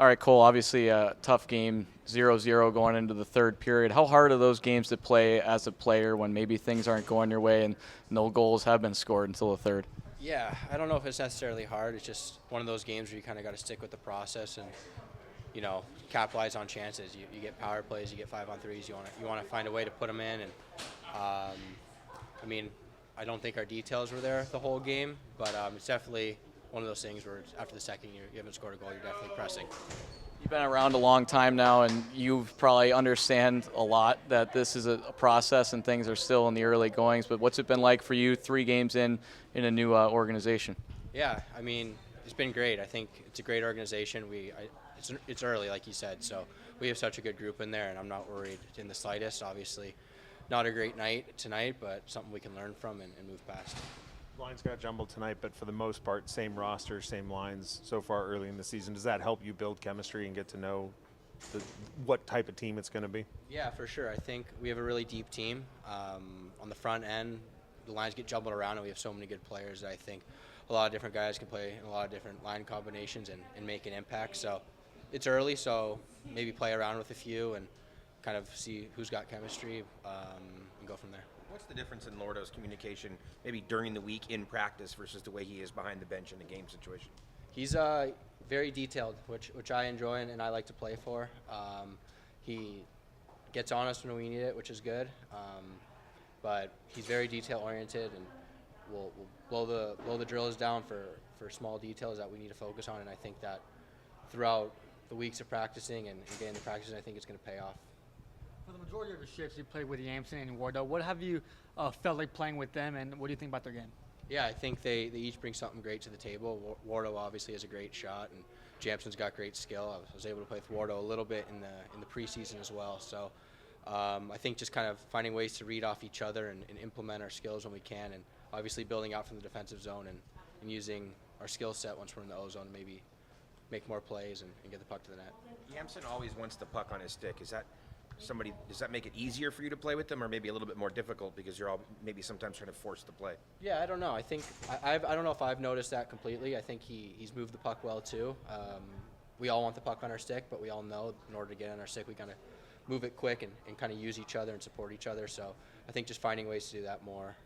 All right, Cole, obviously a tough game, 0-0 going into the third period. How hard are those games to play as a player when maybe things aren't going your way and no goals have been scored until the third? Yeah, I don't know if it's necessarily hard. It's just one of those games where you kind of got to stick with the process and capitalize on chances. You get power plays, you get 5-on-3s. You want to find a way to put them in. And um, I mean, I don't think our details were there the whole game, but it's definitely one of those things where after the second you haven't scored a goal, you're definitely pressing. You've been around a long time now, and you probably understand a lot that this is a process and things are still in the early goings. But what's it been like for you 3 games in a new organization? Yeah, I mean, it's been great. I think it's a great organization. It's early, like you said, so we have such a good group in there, and I'm not worried in the slightest. Obviously, not a great night tonight, but something we can learn from and move past. Lines got jumbled tonight, but for the most part, same roster, same lines so far early in the season. Does that help you build chemistry and get to know what type of team it's going to be? Yeah, for sure. I think we have a really deep team. On the front end, the lines get jumbled around, and we have so many good players that I think a lot of different guys can play in a lot of different line combinations and make an impact. So it's early, so maybe play around with a few and kind of see who's got chemistry and go from there. What's the difference in Lordo's communication, maybe during the week in practice versus the way he is behind the bench in a game situation? He's very detailed, which I enjoy and I like to play for. He gets honest when we need it, which is good. But he's very detail oriented, and we'll blow the drills down for small details that we need to focus on. And I think that throughout the weeks of practicing and getting the practice, I think it's going to pay off. For the majority of the shifts, you played with Yamson and Wardo. What have you felt like playing with them, and what do you think about their game? Yeah, I think they each bring something great to the table. Wardo obviously has a great shot, and Jamson's got great skill. I was able to play with Wardo a little bit in the preseason as well. So I think just kind of finding ways to read off each other and implement our skills when we can, and obviously building out from the defensive zone and using our skill set once we're in the O zone to maybe make more plays and get the puck to the net. Yamson always wants the puck on his stick. Does that make it easier for you to play with them, or maybe a little bit more difficult because you're all maybe sometimes trying to force the play? Yeah, I don't know. I think I don't know if I've noticed that completely. I think he's moved the puck well too. We all want the puck on our stick, but we all know in order to get on our stick, we kind of move it quick and kind of use each other and support each other. So I think just finding ways to do that more